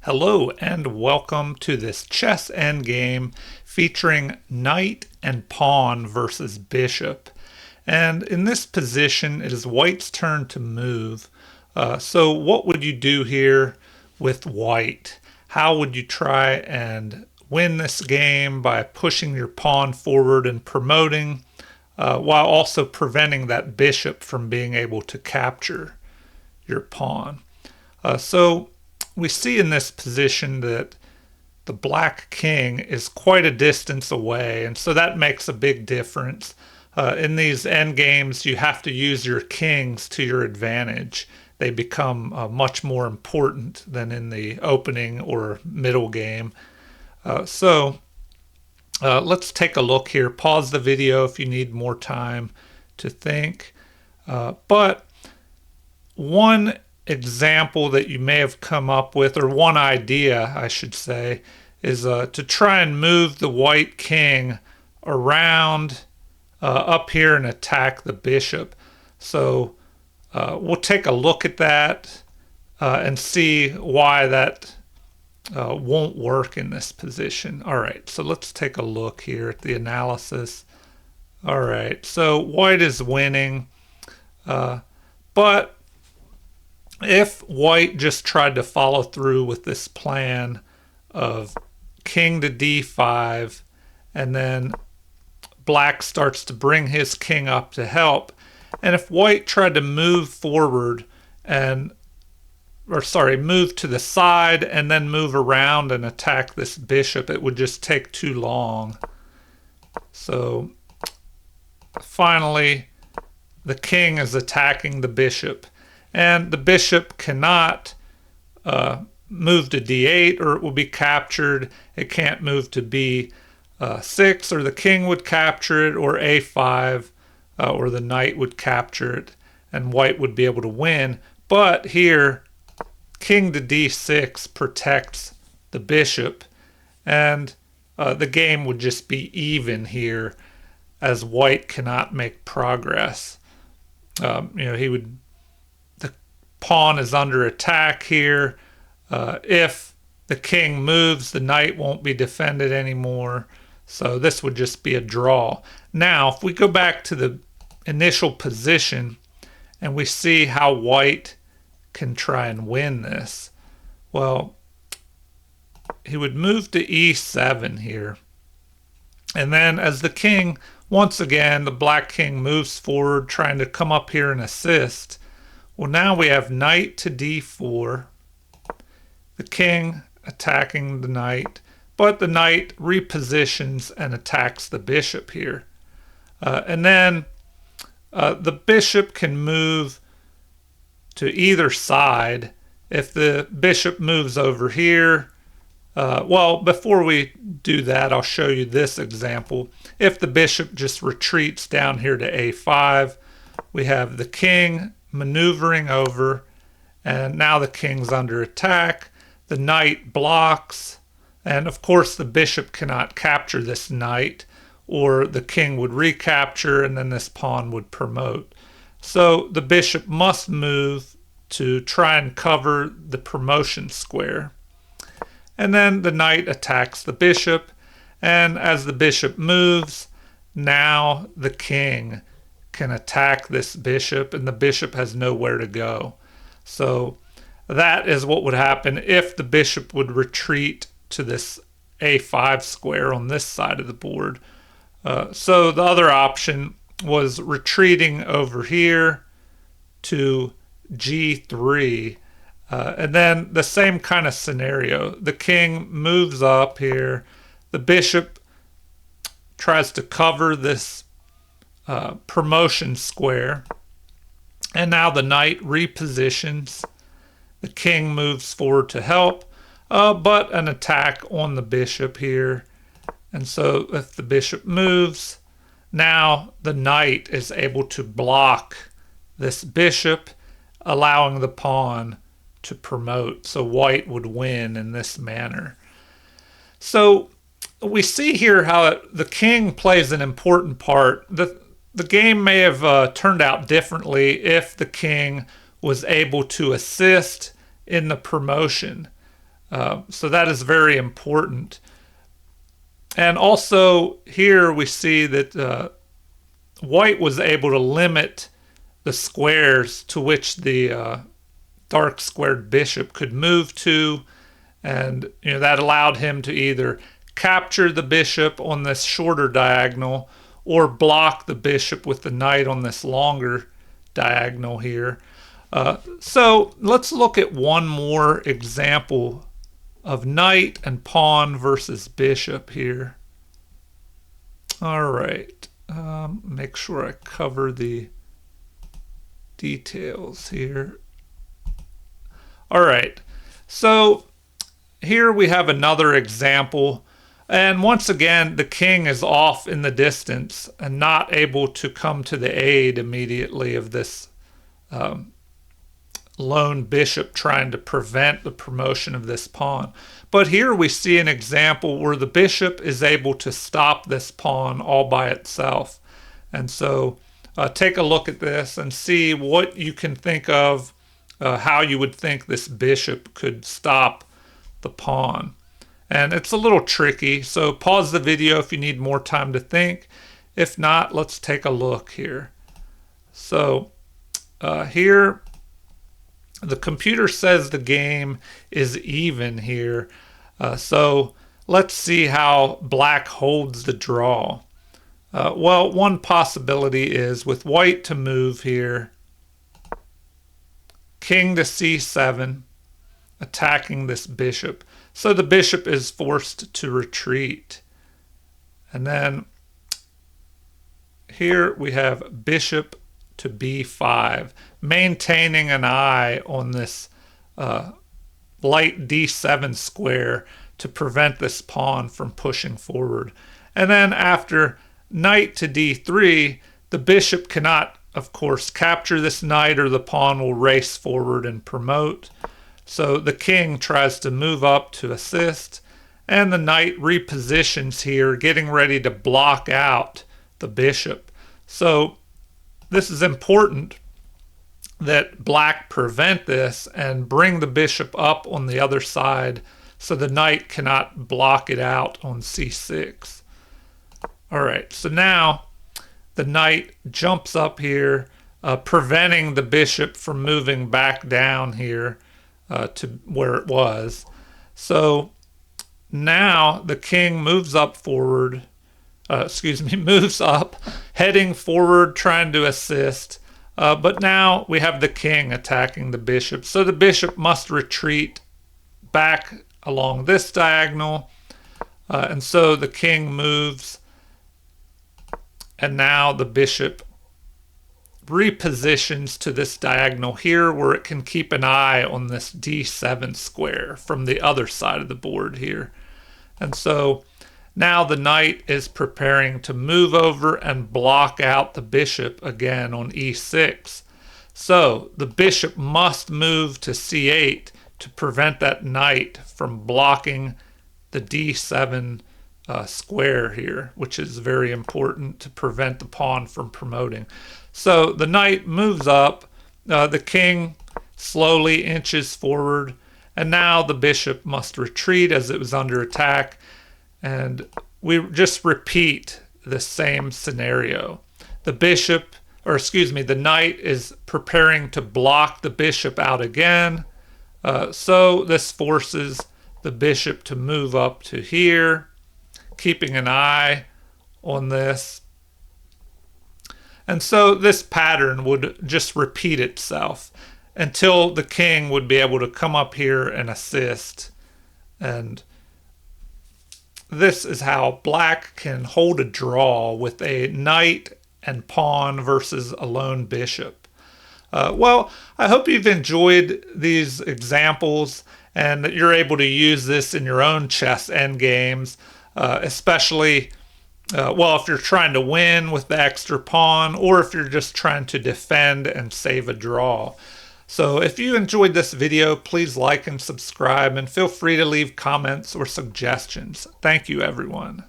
Hello and welcome to this chess endgame featuring knight and pawn versus bishop. And in this position, it is white's turn to move. So what would you do here with white? How would you try and win this game by pushing your pawn forward and promoting, while also preventing that bishop from being able to capture your pawn? So we see in this position that the black king is quite a distance away, and so that makes a big difference. In these end games, you have to use your kings to your advantage. They become much more important than in the opening or middle game. Let's take a look here. Pause the video if you need more time to think. But one example that you may have come up with, or one idea, I should say, is to try and move the white king around up here and attack the bishop. So we'll take a look at that and see why that won't work in this position. All right, so let's take a look here at the analysis. All right, so white is winning, but if white just tried to follow through with this plan of king to d5, and then black starts to bring his king up to help, and if white tried to move forward move to the side and then move around and attack this bishop, it would just take too long. So finally, the king is attacking the bishop, and the bishop cannot move to d8 or it will be captured. It can't move to b6 or the king would capture it, or a5 or the knight would capture it, and white would be able to win. But here, king to d6 protects the bishop, and the game would just be even here as white cannot make progress. The pawn is under attack here. If the king moves, the knight won't be defended anymore. So this would just be a draw. Now, if we go back to the initial position and we see how white can try and win this, well, he would move to e7 here. And then as the king, once again, the black king moves forward trying to come up here and assist. Well, now we have knight to d4, the king attacking the knight, but the knight repositions and attacks the bishop here. And then the bishop can move to either side. If the bishop moves over here, before we do that, I'll show you this example. If the bishop just retreats down here to a5, we have the king maneuvering over, and now the king's under attack. The knight blocks, and of course the bishop cannot capture this knight, or the king would recapture and then this pawn would promote. So the bishop must move to try and cover the promotion square. And then the knight attacks the bishop, and as the bishop moves, now the king can attack this bishop, and the bishop has nowhere to go. So that is what would happen if the bishop would retreat to this a5 square on this side of the board. So the other option was retreating over here to g3, and then the same kind of scenario. The king moves up here, the bishop tries to cover this promotion square, and now the knight repositions. The king moves forward to help, but an attack on the bishop here. And so if the bishop moves, now the knight is able to block this bishop, allowing the pawn to promote. So white would win in this manner. So we see here how the king plays an important part. The game may have turned out differently if the king was able to assist in the promotion. So that is very important. And also here we see that white was able to limit the squares to which the dark squared bishop could move to, and that allowed him to either capture the bishop on this shorter diagonal or block the bishop with the knight on this longer diagonal here. So let's look at one more example of knight and pawn versus bishop here. All right, make sure I cover the details here. All right, so here we have another example, and once again the king is off in the distance and not able to come to the aid immediately of this lone bishop trying to prevent the promotion of this pawn. But here we see an example where the bishop is able to stop this pawn all by itself. And so take a look at this and see what you can think of, how you would think this bishop could stop the pawn. And it's a little tricky, so pause the video if you need more time to think. If not, let's take a look here. So here the computer says the game is even here. So let's see how black holds the draw. Well, one possibility is with white to move here, king to c7, attacking this bishop. So the bishop is forced to retreat. And then here we have bishop to b5, maintaining an eye on this light d7 square to prevent this pawn from pushing forward. And then after knight to d3, the bishop cannot, of course, capture this knight or the pawn will race forward and promote. So the king tries to move up to assist, and the knight repositions here, getting ready to block out the bishop. So this is important that black prevent this and bring the bishop up on the other side so the knight cannot block it out on c6. All right, so now the knight jumps up here, preventing the bishop from moving back down here to where it was. So now the king moves up forward, moves up, heading forward, trying to assist. But now we have the king attacking the bishop. So the bishop must retreat back along this diagonal. And so the king moves. And now the bishop repositions to this diagonal here where it can keep an eye on this d7 square from the other side of the board here. And so now the knight is preparing to move over and block out the bishop again on e6. So the bishop must move to c8 to prevent that knight from blocking the d7 square here, which is very important to prevent the pawn from promoting. So the knight moves up, the king slowly inches forward, and now the bishop must retreat as it was under attack. And we just repeat the same scenario. The knight is preparing to block the bishop out again. So this forces the bishop to move up to here, keeping an eye on this. And so this pattern would just repeat itself until the king would be able to come up here and assist. And this is how black can hold a draw with a knight and pawn versus a lone bishop. Well, I hope you've enjoyed these examples and that you're able to use this in your own chess endgames, especially if you're trying to win with the extra pawn or if you're just trying to defend and save a draw. So if you enjoyed this video, please like and subscribe, and feel free to leave comments or suggestions. Thank you, everyone.